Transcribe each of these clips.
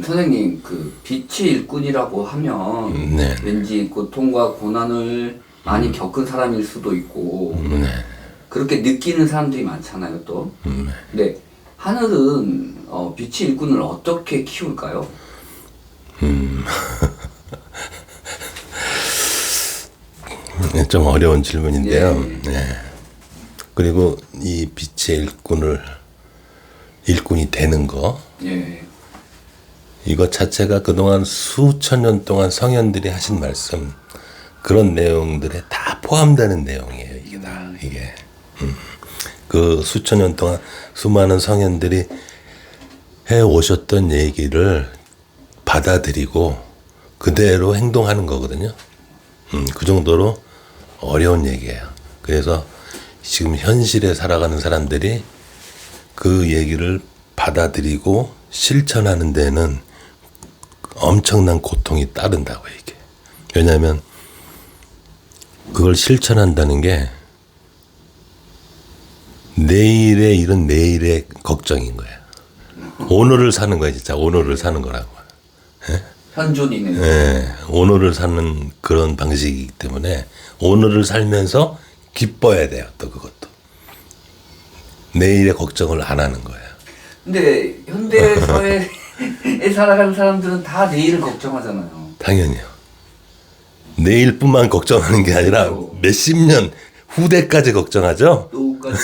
선생님, 그 빛의 일꾼이라고 하면 네. 왠지 고통과 고난을 많이 겪은 사람일 수도 있고 네. 그렇게 느끼는 사람들이 많잖아요, 또. 근데 하늘은 빛의 일꾼을 어떻게 키울까요? 좀 어려운 질문인데요. 예. 네. 그리고 이 빛의 일꾼이 되는 거, 예. 이것 자체가 그동안 수천 년 동안 성현들이 하신 말씀, 그런 내용들에 다 포함되는 내용이에요. 이게 다, 이게. 그 수천 년 동안 수많은 성현들이 해 오셨던 얘기를 받아들이고 그대로 행동하는 거거든요. 그 정도로 어려운 얘기예요. 그래서 지금 현실에 살아가는 사람들이 그 얘기를 받아들이고 실천하는 데는 엄청난 고통이 따른다고 이게. 왜냐하면 그걸 실천한다는 게 내일의 일은 내일의 걱정인 거예요. 오늘을 사는 거야, 진짜. 오늘을 사는 거라고. 현존이네요. 네, 오늘을 사는 그런 방식이기 때문에 오늘을 살면서 기뻐야 돼요. 또 그것도. 내일의 걱정을 안 하는 거예요. 근데 현대 사회에 살아가는 사람들은 다 내일을 걱정하잖아요. 당연히요. 내일뿐만 걱정하는 게 아니라 그렇죠. 몇십 년 후대까지 걱정하죠. 노후까지.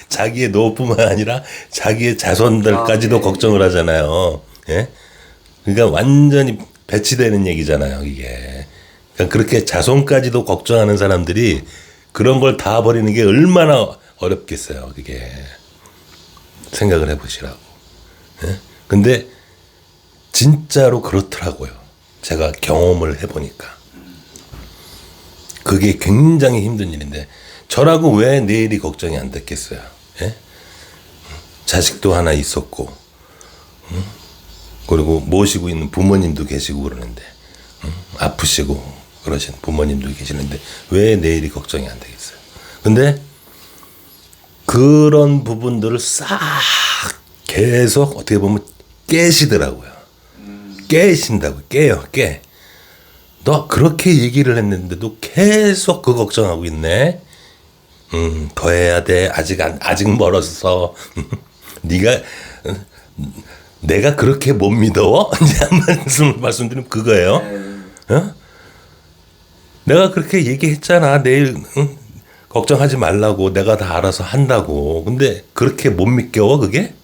자기의 노후뿐만 아니라 자기의 자손들까지도 네. 걱정을 하잖아요. 예? 그러니까 완전히 배치되는 얘기잖아요, 이게. 그러니까 그렇게 자손까지도 걱정하는 사람들이 그런 걸 다 버리는 게 얼마나 어렵겠어요, 그게. 생각을 해보시라고. 예? 근데 진짜로 그렇더라고요. 제가 경험을 해보니까. 그게 굉장히 힘든 일인데 저라고 왜 내일이 걱정이 안 됐겠어요. 예? 자식도 하나 있었고 그리고 모시고 있는 부모님도 계시고 그러는데 아프시고 그러신 부모님도 계시는데 왜 내일이 걱정이 안 되겠어요. 근데 그런 부분들을 싹 계속 어떻게 보면 깨시더라고요. 깨신다고. 깨요. 깨. 너 그렇게 얘기를 했는데도 계속 그 걱정하고 있네. 더 해야 돼. 아직 멀었어. 네가 내가 그렇게 못 믿어? 이제 한 말씀드리면 그거예요. 어? 내가 그렇게 얘기했잖아. 내일 걱정하지 말라고. 내가 다 알아서 한다고. 근데 그렇게 못 믿겨 그게?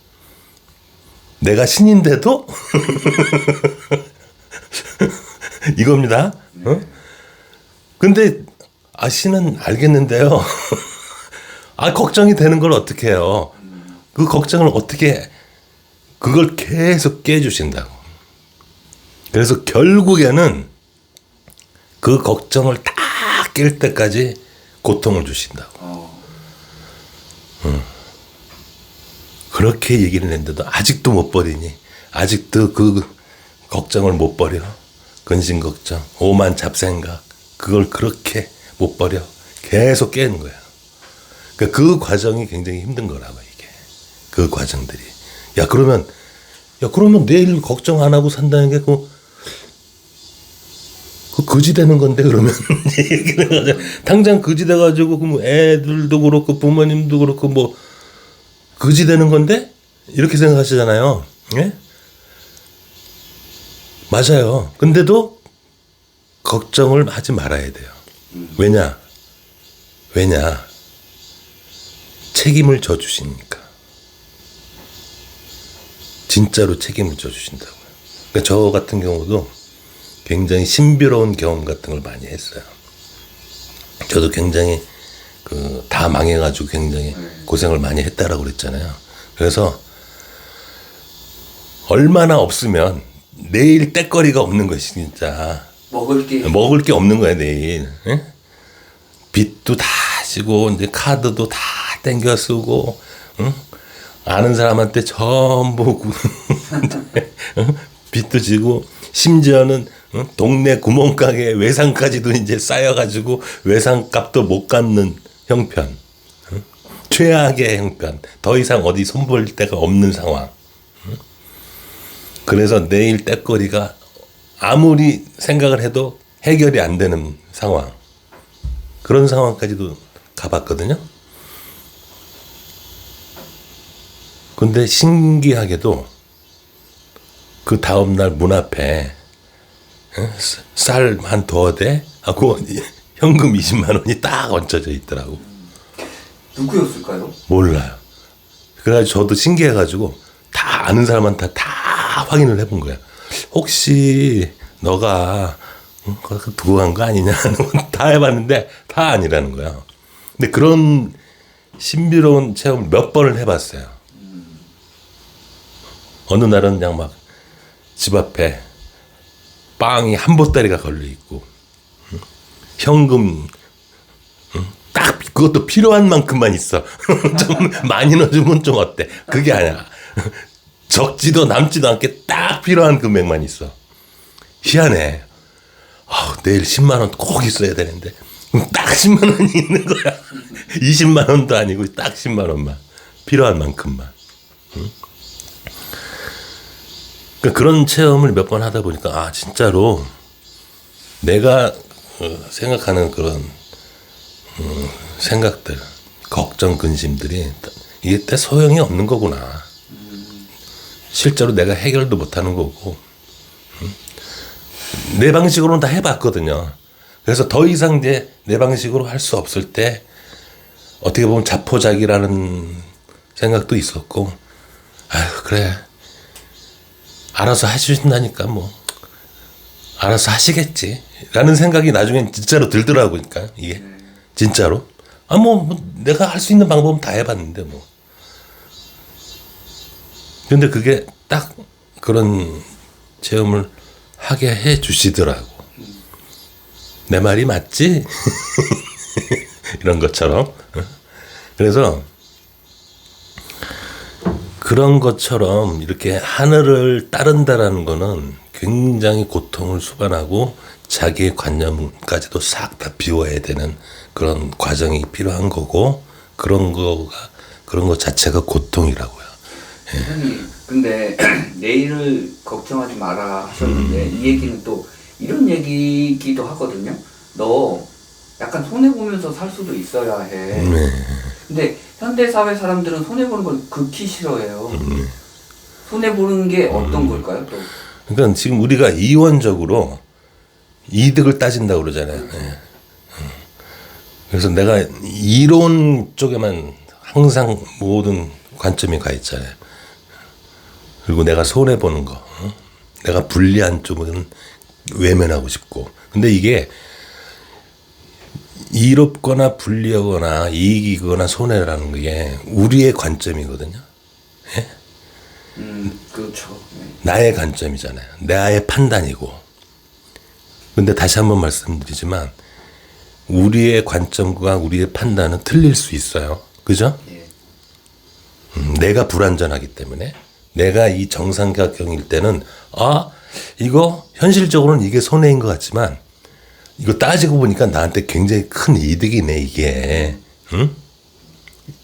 내가 신인데도? 이겁니다. 어? 근데 신은 알겠는데요. 걱정이 되는 걸 어떻게 해요? 그 걱정을 어떻게 그걸 계속 깨주신다고. 그래서 결국에는 그 걱정을 다 깰 때까지 고통을 주신다고. 그렇게 얘기를 했는데도 아직도 못 버리니. 아직도 그 걱정을 못 버려. 근심 걱정, 오만 잡생각, 그걸 그렇게 못 버려. 계속 깨는 거예요. 그러니까 그 과정이 굉장히 힘든 거라고, 이게. 그 과정들이. 그러면 내일 걱정 안 하고 산다는 게 그 거지 되는 건데, 그러면. 당장 거지 돼가지고, 뭐 애들도 그렇고, 부모님도 그렇고, 뭐, 거지 되는 건데? 이렇게 생각하시잖아요. 예? 맞아요. 근데도 걱정을 하지 말아야 돼요. 왜냐? 책임을 져주시니까. 진짜로 책임을 져주신다고요. 그러니까 저 같은 경우도 굉장히 신비로운 경험 같은 걸 많이 했어요. 저도 굉장히 다 망해가지고 굉장히 고생을 많이 했다라고 그랬잖아요. 그래서 얼마나 없으면 내일 떼거리가 없는 것이 진짜 먹을 게 없는 거야 내일. 예? 빚도 다 지고 이제 카드도 다 땡겨 쓰고 응? 아는 사람한테 전부 빚도 지고 심지어는 동네 구멍가게 외상까지도 이제 쌓여가지고 외상값도 못 갚는 형편, 최악의 형편, 더 이상 어디 손볼 데가 없는 상황. 그래서 내일 떏거리가 아무리 생각을 해도 해결이 안 되는 상황. 그런 상황까지도 가봤거든요. 근데 신기하게도 그 다음날 문 앞에 쌀 한 두어 대 하고 현금 20만 원이 딱 얹혀져 있더라고. 누구였을까요? 몰라요. 그래가지고 저도 신기해가지고 다 아는 사람한테 다 확인을 해본 거야. 혹시 너가 그거 두고 간 거 아니냐? 다 해봤는데 다 아니라는 거야. 근데 그런 신비로운 체험을 몇 번을 해봤어요. 어느 날은 그냥 막 집 앞에 빵이 한 보따리가 걸려 있고 현금 딱 그것도 필요한 만큼만 있어. 좀 많이 넣어주면 좀 어때? 그게 아니야. 적지도 남지도 않게 딱 필요한 금액만 있어. 희한해. 내일 10만 원 꼭 있어야 되는데 딱 10만 원이 있는 거야. 20만 원도 아니고 딱 10만 원만. 필요한 만큼만. 그러니까 그런 체험을 몇 번 하다 보니까 진짜로 내가 생각하는 그런 생각들, 걱정, 근심들이 이게 때 소용이 없는 거구나. 실제로 내가 해결도 못하는 거고 내 방식으로는 다 해봤거든요. 그래서 더 이상 이제 내 방식으로 할 수 없을 때 어떻게 보면 자포자기라는 생각도 있었고 아휴 그래 알아서 하신다니까 뭐 알아서 하시겠지 라는 생각이 나중엔 진짜로 들더라고. 그러니까 이게 진짜로 뭐 내가 할 수 있는 방법은 다 해봤는데 뭐 근데 그게 딱 그런 체험을 하게 해 주시더라고. 내 말이 맞지? 이런 것처럼. 그래서 그런 것처럼 이렇게 하늘을 따른다라는 거는 굉장히 고통을 수반하고 자기의 관념까지도 싹 다 비워야 되는 그런 과정이 필요한 거고 그런 것 자체가 고통이라고요. 선생님, 근데 내일을 걱정하지 마라 하셨는데 이 얘기는 또 이런 얘기기도 하거든요. 너 약간 손해보면서 살 수도 있어야 해. 근데 현대사회 사람들은 손해보는 걸 극히 싫어해요. 손해보는 게 어떤 걸까요? 또? 그러니까 지금 우리가 이원적으로 이득을 따진다고 그러잖아요. 그래서 내가 이론 쪽에만 항상 모든 관점이 가 있잖아요. 그리고 내가 손해보는 거, 내가 불리한 쪽은 외면하고 싶고. 근데 이게 이롭거나 불리하거나 이익이거나 손해라는 게 우리의 관점이거든요. 예? 그렇죠. 네. 나의 관점이잖아요. 나의 판단이고. 근데 다시 한번 말씀드리지만 우리의 관점과 우리의 판단은 틀릴 수 있어요. 그죠? 예. 내가 불완전하기 때문에 내가 이 정삼각형일 때는 이거 현실적으로는 이게 손해인 것 같지만 이거 따지고 보니까 나한테 굉장히 큰 이득이네 이게. 응?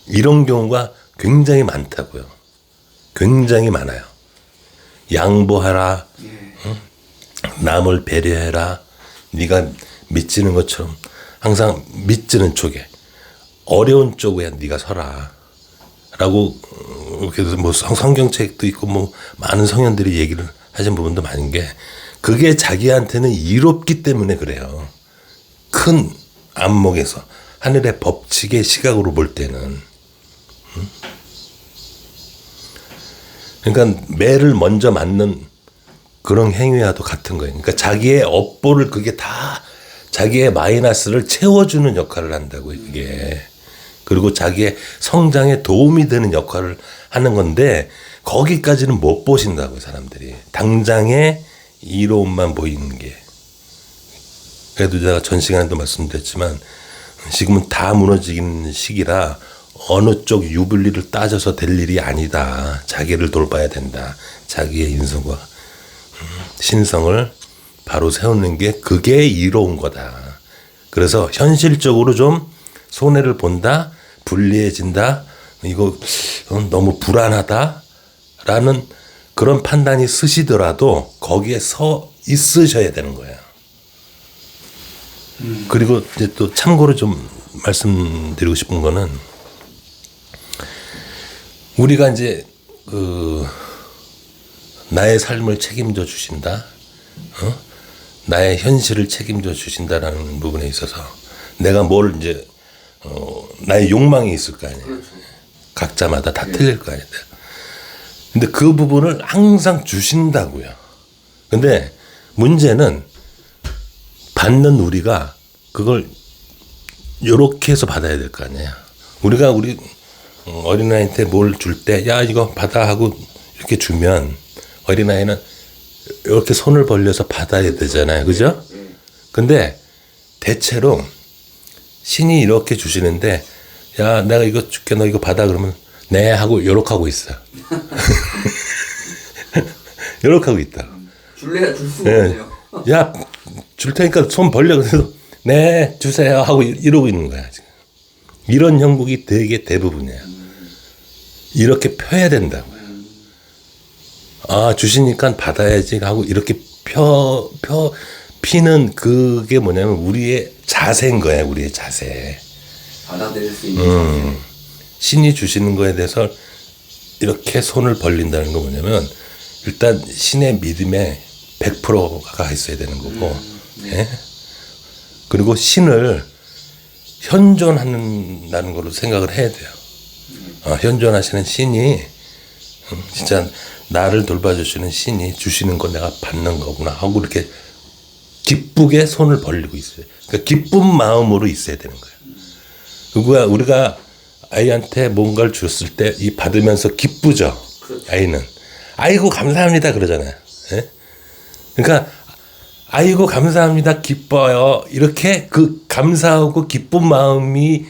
이런 경우가 굉장히 많다고요. 굉장히 많아요. 양보하라. 응? 남을 배려해라. 네가 미치는 것처럼 항상 미치는 쪽에 어려운 쪽에 네가 서라. 라고 그래서 뭐 성경책도 있고 뭐 많은 성현들이 얘기를 하신 부분도 많은 게 그게 자기한테는 이롭기 때문에 그래요. 큰 안목에서 하늘의 법칙의 시각으로 볼 때는. 그러니까 매를 먼저 맞는 그런 행위와도 같은 거예요. 그러니까 자기의 업보를 그게 다 자기의 마이너스를 채워주는 역할을 한다고 이게. 그리고 자기의 성장에 도움이 되는 역할을 하는 건데 거기까지는 못 보신다고 사람들이. 당장의 이로움만 보이는 게. 그래도 제가 전 시간에도 말씀드렸지만 지금은 다 무너지는 시기라 어느 쪽 유불리를 따져서 될 일이 아니다. 자기를 돌봐야 된다. 자기의 인성과 신성을 바로 세우는 게 그게 이로운 거다. 그래서 현실적으로 좀 손해를 본다. 불리해진다. 이거 너무 불안하다. 라는 그런 판단이 쓰시더라도 거기에 서 있으셔야 되는 거예요. 그리고 이제 또 참고로 좀 말씀드리고 싶은 거는 우리가 이제 나의 삶을 책임져 주신다, 나의 현실을 책임져 주신다라는 부분에 있어서 내가 뭘 이제 나의 욕망이 있을 거 아니에요. 그렇죠. 각자마다 다 틀릴 거 아니에요. 근데 그 부분을 항상 주신다고요. 근데 문제는 받는 우리가 그걸 요렇게 해서 받아야 될 거 아니에요. 우리가 우리 어린아이한테 뭘 줄 때 야 이거 받아 하고 이렇게 주면 어린아이는 이렇게 손을 벌려서 받아야 되잖아요. 그죠? 근데 대체로 신이 이렇게 주시는데 야 내가 이거 줄게 너 이거 받아 그러면 네 하고 요렇게 하고 있어. 요렇게 하고 있다. 줄래야 줄 수가 네. 없네요. 야 줄 테니까 손 벌려 그래서 네 주세요 하고 이러고 있는 거야 지금. 이런 형국이 되게 대부분이에요. 이렇게 펴야 된다고요. 아 주시니까 받아야지 하고 이렇게 피는 그게 뭐냐면 우리의 자세인 거야. 우리의 자세. 받아들일 수 있는 자세. 신이 주시는 거에 대해서 이렇게 손을 벌린다는 건 뭐냐면 일단 신의 믿음에 100%가 있어야 되는 거고 예? 그리고 신을 현존한다는 걸로 생각을 해야 돼요. 현존하시는 신이 진짜 나를 돌봐주시는 신이 주시는 거 내가 받는 거구나 하고 이렇게 기쁘게 손을 벌리고 있어요. 그러니까 기쁜 마음으로 있어야 되는 거예요. 그거야 우리가 아이한테 뭔가를 줬을 때 이 받으면서 기쁘죠. 그렇죠. 아이는 아이고 감사합니다 그러잖아요. 예? 그러니까 아이고 감사합니다 기뻐요 이렇게 그 감사하고 기쁜 마음이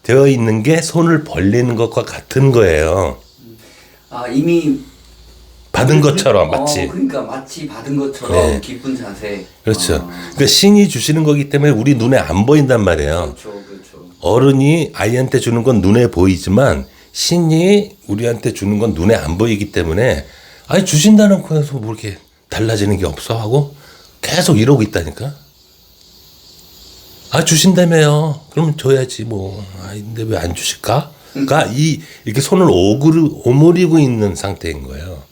되어 있는 게 손을 벌리는 것과 같은 거예요. 아 이미 받은 것처럼 마치. 그러니까 마치 받은 것처럼 네. 기쁜 자세. 그렇죠. 그러니까 신이 주시는 거기 때문에 우리 눈에 안 보인단 말이에요. 그렇죠, 그렇죠. 어른이 아이한테 주는 건 눈에 보이지만 신이 우리한테 주는 건 눈에 안 보이기 때문에 아니 주신다는 거에서 뭐 이렇게 달라지는 게 없어 하고 계속 이러고 있다니까. 아 주신다며요. 그러면 줘야지 뭐. 아 근데 왜 안 주실까? 가 이렇게 손을 오므리고 있는 상태인 거예요.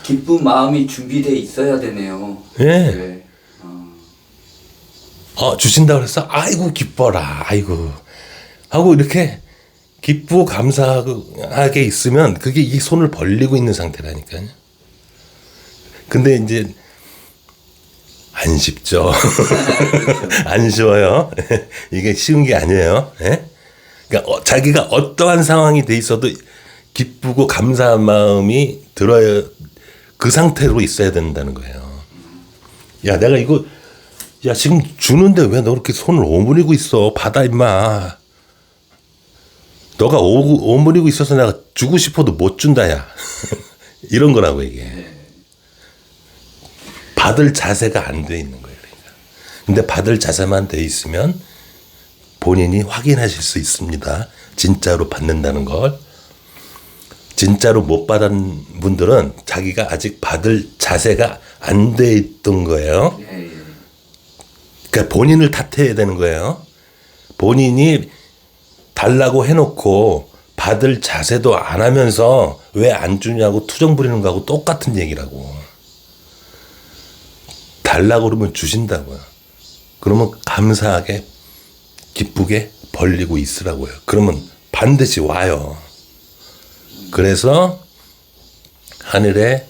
기쁜 마음이 준비돼 있어야 되네요. 예. 네. 주신다 그랬어? 아이고 기뻐라. 아이고 하고 이렇게 기쁘고 감사하게 있으면 그게 이 손을 벌리고 있는 상태라니까요. 근데 이제 안 쉽죠. 안 쉬워요. 이게 쉬운 게 아니에요. 예? 그러니까 자기가 어떠한 상황이 돼 있어도 기쁘고 감사한 마음이 들어야 그 상태로 있어야 된다는 거예요. 야 내가 이거 야 지금 주는데 왜 너 이렇게 손을 오므리고 있어. 받아 임마. 너가 오므리고 있어서 내가 주고 싶어도 못 준다 야. 이런 거라고 이게. 받을 자세가 안 돼 있는 거예요. 그러니까. 근데 받을 자세만 돼 있으면 본인이 확인하실 수 있습니다. 진짜로 받는다는 걸. 진짜로 못 받은 분들은 자기가 아직 받을 자세가 안 돼 있던 거예요. 그러니까 본인을 탓해야 되는 거예요. 본인이 달라고 해놓고 받을 자세도 안 하면서 왜 안 주냐고 투정 부리는 거하고 똑같은 얘기라고. 달라고 그러면 주신다고요. 그러면 감사하게 기쁘게 벌리고 있으라고요. 그러면 반드시 와요. 그래서 하늘의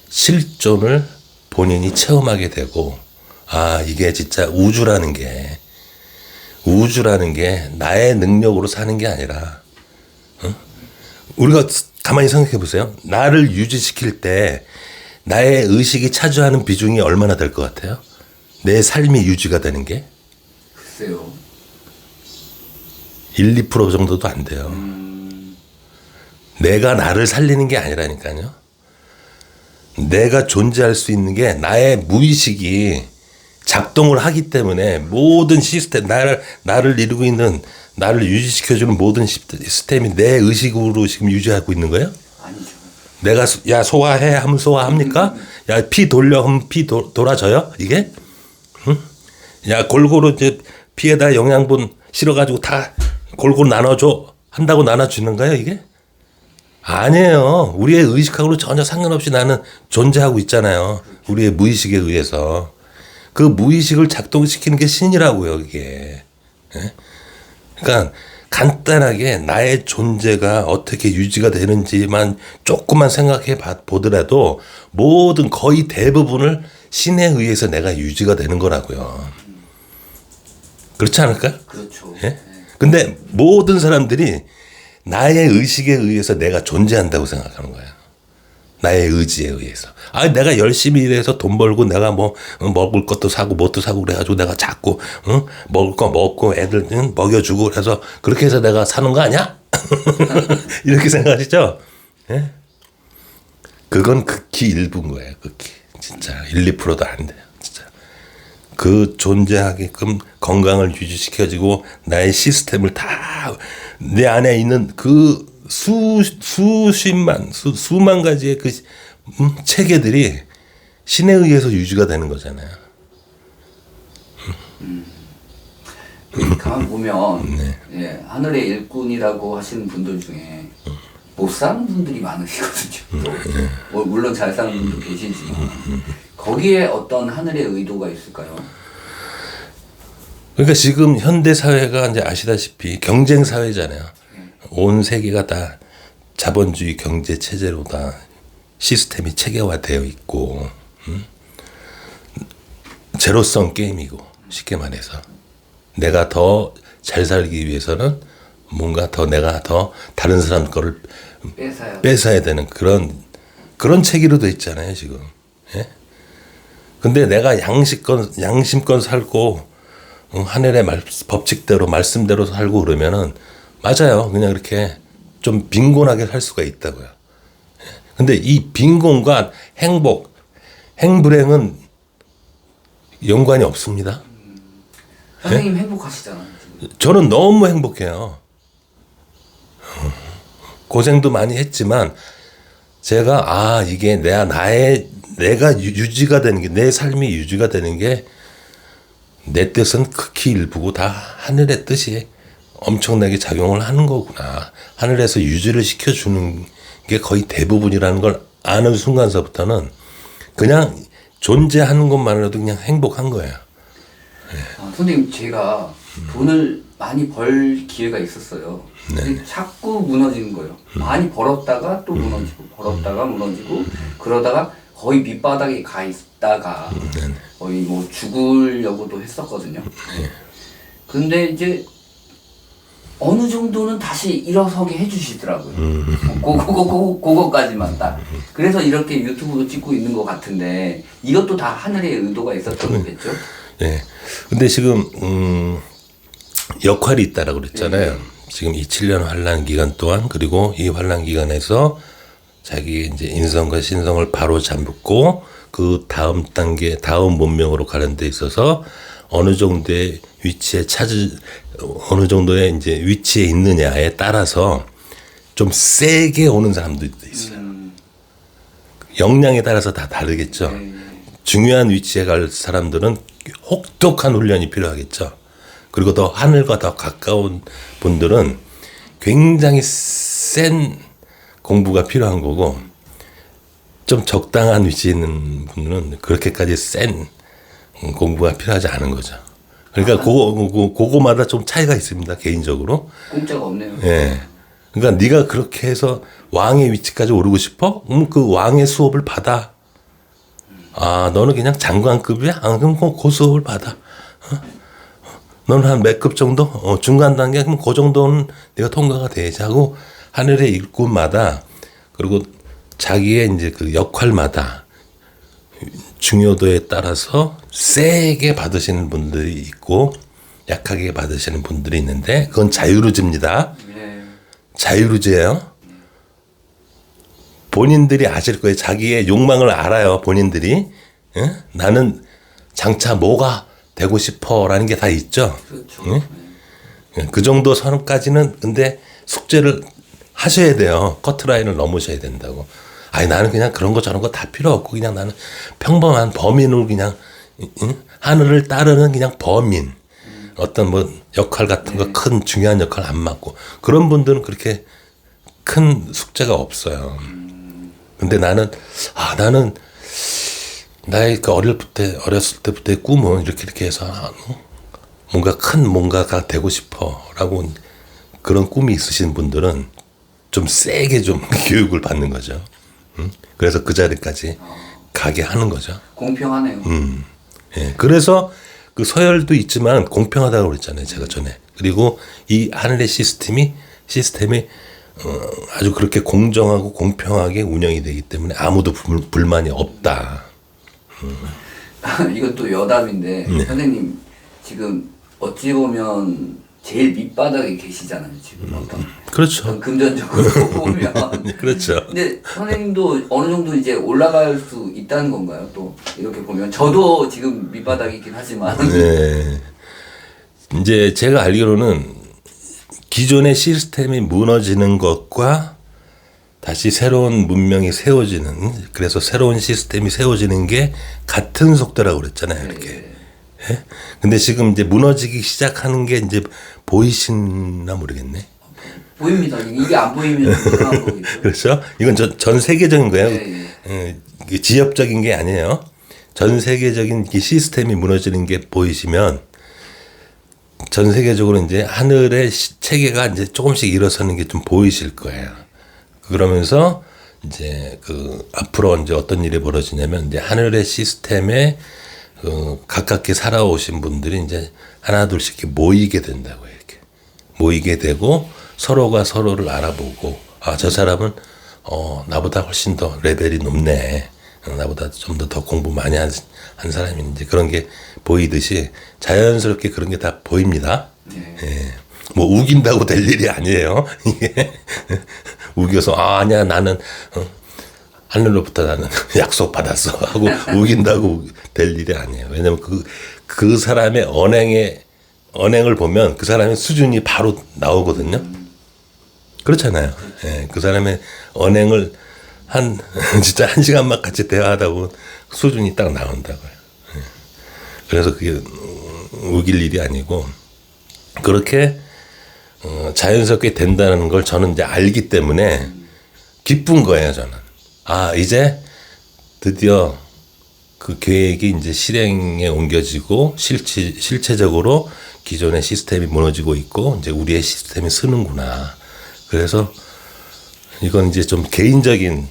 실존을 본인이 체험하게 되고 아 이게 진짜 우주라는 게 나의 능력으로 사는 게 아니라 우리가 가만히 생각해 보세요. 나를 유지시킬 때 나의 의식이 차지하는 비중이 얼마나 될 것 같아요? 내 삶이 유지가 되는 게? 글쎄요. 1, 2% 정도도 안 돼요. 내가 나를 살리는 게 아니라니까요. 내가 존재할 수 있는 게 나의 무의식이 작동을 하기 때문에 모든 시스템, 나를 이루고 있는, 나를 유지시켜주는 모든 시스템이 내 의식으로 지금 유지하고 있는 거예요? 아니죠. 내가 야 소화해 하면 소화합니까? 야 피 돌려 하면 피 돌아져요? 이게? 응? 야 골고루 이제 피에다 영양분 실어가지고 다 골고루 나눠줘 한다고 나눠주는가요 이게? 아니에요. 우리의 의식하고는 전혀 상관없이 나는 존재하고 있잖아요. 우리의 무의식에 의해서. 그 무의식을 작동시키는 게 신이라고요 이게. 예? 그러니까 간단하게 나의 존재가 어떻게 유지가 되는지만 조금만 생각해 보더라도 모든 거의 대부분을 신에 의해서 내가 유지가 되는 거라고요. 그렇지 않을까? 그렇죠. 예? 근데 모든 사람들이 나의 의식에 의해서 내가 존재한다고 생각하는 거야. 나의 의지에 의해서. 아, 내가 열심히 일해서 돈 벌고 내가 뭐 먹을 것도 사고 뭣도 사고 그래가지고 내가 자꾸 먹을 거 먹고 애들 먹여주고 그래서 그렇게 해서 내가 사는 거 아니야? 이렇게 생각하시죠? 예? 그건 극히 일부인 거예요. 극히. 진짜 1, 2%도 안 돼요. 진짜. 그 존재하게끔 건강을 유지시켜주고 나의 시스템을 다 내 안에 있는 그 수만 가지의 그 체계들이 신에 의해서 유지가 되는 거잖아요. 가만 보면 예, 하늘의 일꾼이라고 하시는 분들 중에 못 사는 분들이 많으시거든요. 또. 물론 잘 사는 분도 계시지만 거기에 어떤 하늘의 의도가 있을까요? 그러니까 지금 현대 사회가 이제 아시다시피 경쟁 사회잖아요. 온 세계가 다 자본주의 경제 체제로 다 시스템이 체계화되어 있고, 제로섬 게임이고 쉽게 말해서 내가 더 잘 살기 위해서는 뭔가 더 내가 더 다른 사람 거를 뺏어야 되는 그런 체계로 돼 있잖아요 지금. 예? 근데 내가 양심껏 살고 하늘의 법칙대로 말씀대로 살고 그러면은 맞아요. 그냥 이렇게 좀 빈곤하게 살 수가 있다고요. 근데 이 빈곤과 행복, 행불행은 연관이 없습니다. 선생님 행복하시잖아요. 지금. 저는 너무 행복해요. 고생도 많이 했지만 제가 이게 내가 유지가 되는 게 내 삶이 유지가 되는 게 내 뜻은 극히 일부고 다 하늘의 뜻이 엄청나게 작용을 하는 거구나. 하늘에서 유지를 시켜주는 게 거의 대부분이라는 걸 아는 순간서부터는 그냥 존재하는 것만으로도 그냥 행복한 거예요. 선생님 제가 돈을 많이 벌 기회가 있었어요. 근데 자꾸 무너지는 거예요. 많이 벌었다가 또 무너지고 벌었다가 무너지고 그러다가 거의 밑바닥에 가 있다가 거의 뭐 죽으려고도 했었거든요. 근데 이제 어느 정도는 다시 일어서게 해주시더라고요. 그거까지만 딱. 그래서 이렇게 유튜브도 찍고 있는 것 같은데 이것도 다 하늘의 의도가 있었던 거겠죠? 네. 근데 지금 역할이 있다라고 그랬잖아요. 지금 이 7년 환란 기간 동안 그리고 이 환란 기간에서 자기 이제 인성과 신성을 바로 잡고 그 다음 단계, 다음 문명으로 가는 데 있어서 어느 정도의 어느 정도의 이제 위치에 있느냐에 따라서 좀 세게 오는 사람들도 있어요. 역량에 따라서 다 다르겠죠. 중요한 위치에 갈 사람들은 혹독한 훈련이 필요하겠죠. 그리고 더 하늘과 더 가까운 분들은 굉장히 센 공부가 필요한 거고, 좀 적당한 위치에 있는 분들은 그렇게까지 센 공부가 필요하지 않은 거죠. 그러니까 그거마다 좀 차이가 있습니다. 개인적으로. 공짜가 없네요. 예. 그러니까 네가 그렇게 해서 왕의 위치까지 오르고 싶어? 그 왕의 수업을 받아. 너는 그냥 장관급이야? 그럼 그 수업을 받아. 너는 한 몇 급 정도? 중간 단계? 그럼 그 정도는 네가 통과가 돼야지 하고 하늘의 일꾼마다 그리고 자기의 이제 그 역할마다 중요도에 따라서 세게 받으시는 분들이 있고 약하게 받으시는 분들이 있는데 그건 자유루즈입니다. 자유루즈예요. 본인들이 아실 거예요. 자기의 욕망을 알아요. 본인들이. 예? 나는 장차 뭐가 되고 싶어라는 게 다 있죠. 그렇죠. 예? 그 정도 선까지는 근데 숙제를 하셔야 돼요. 커트라인을 넘으셔야 된다고. 아니 나는 그냥 그런 거 저런 거 다 필요 없고 그냥 나는 평범한 범인으로 그냥 응? 하늘을 따르는 그냥 범인. 어떤 뭐 역할 같은 거 큰 중요한 역할 안 맡고 그런 분들은 그렇게 큰 숙제가 없어요. 근데 나는 나의 그 어렸을 때부터의 꿈은 이렇게 해서 뭔가 큰 뭔가가 되고 싶어라고 그런 꿈이 있으신 분들은 좀 세게 좀 교육을 받는 거죠. 그래서 그 자리까지 가게 하는 거죠. 공평하네요. 예, 그래서 그 서열도 있지만 공평하다고 그랬잖아요, 제가 전에. 그리고 이 하늘의 시스템이 아주 그렇게 공정하고 공평하게 운영이 되기 때문에 아무도 불만이 없다. 이건 또 여담인데 선생님 지금 어찌 보면 제일 밑바닥에 계시잖아요 지금 어떤 그렇죠. 금전적으로 보면. 그렇죠. 근데 선생님도 어느 정도 이제 올라갈 수 있다는 건가요? 또 이렇게 보면 저도 지금 밑바닥이긴 하지만. 네. 이제 제가 알기로는 기존의 시스템이 무너지는 것과 다시 새로운 문명이 세워지는, 그래서 새로운 시스템이 세워지는 게 같은 속도라고 그랬잖아요, 이렇게. 예? 근데 지금 이제 무너지기 시작하는 게 이제 보이시나 모르겠네. 보입니다. 이게 안 보이면 이상한 거겠죠. 그렇죠? 이건 전 세계적인 거예요. 네. 이게 지역적인 게 아니에요. 전 세계적인 이 시스템이 무너지는 게 보이시면 전 세계적으로 이제 하늘의 체계가 이제 조금씩 일어서는 게 좀 보이실 거예요. 그러면서 이제 그 앞으로 이제 어떤 일이 벌어지냐면 이제 하늘의 시스템에 가깝게 살아오신 분들이 이제 하나 둘씩 이렇게 모이게 된다고 해요. 이렇게 모이게 되고 서로가 서로를 알아보고 아, 저 사람은 나보다 훨씬 더 레벨이 높네. 나보다 좀 더 공부 많이 한 사람인지 그런 게 보이듯이 자연스럽게 그런 게 다 보입니다. 네. 예. 뭐 우긴다고 될 일이 아니에요. 이게 우겨서 아니야 나는 하늘로부터 나는 약속 받았어 하고 우긴다고 될 일이 아니에요. 왜냐면 그 사람의 언행을 보면 그 사람의 수준이 바로 나오거든요. 그렇잖아요. 예, 그 사람의 언행을 진짜 한 시간만 같이 대화하다 보면 수준이 딱 나온다고요. 예. 그래서 그게 우길 일이 아니고 그렇게 자연스럽게 된다는 걸 저는 이제 알기 때문에 기쁜 거예요, 저는. 아, 이제 드디어 그 계획이 이제 실행에 옮겨지고 실체적으로 기존의 시스템이 무너지고 있고 이제 우리의 시스템이 서는구나. 그래서 이건 이제 좀 개인적인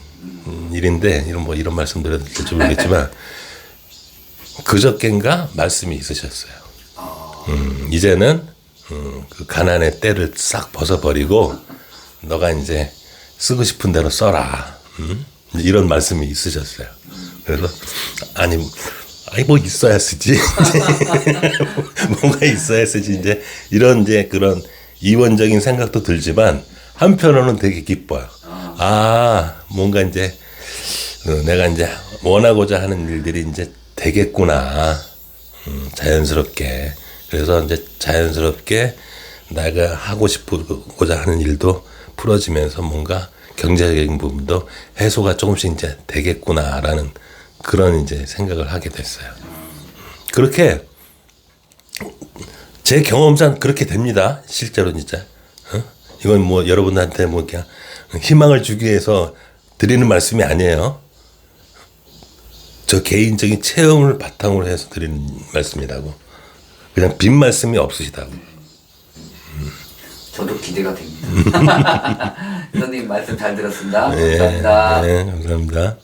일인데 이런 말씀 드려도 될지 모르겠지만 그저껜가 말씀이 있으셨어요. 이제는 그 가난의 때를 싹 벗어버리고 너가 이제 쓰고 싶은 대로 써라. 이런 말씀이 있으셨어요. 그래서 아니 뭐 있어야 쓰지. 뭔가 있어야 쓰지. 이제 이런 이제 그런 이원적인 생각도 들지만 한편으로는 되게 기뻐요. 아, 뭔가 이제 내가 이제 원하고자 하는 일들이 이제 되겠구나. 자연스럽게. 그래서 이제 자연스럽게 내가 하고 싶고자 하는 일도 풀어지면서 뭔가 경제적인 부분도 해소가 조금씩 이제 되겠구나라는 그런 이제 생각을 하게 됐어요. 그렇게 제 경험상 그렇게 됩니다. 실제로 진짜. 이건 뭐 여러분한테 뭐 그냥 희망을 주기 위해서 드리는 말씀이 아니에요. 저 개인적인 체험을 바탕으로 해서 드리는 말씀이라고. 그냥 빈 말씀이 없으시다고. 저도 기대가 됩니다. 선생님 말씀 잘 들었습니다. 감사합니다. 네, 감사합니다.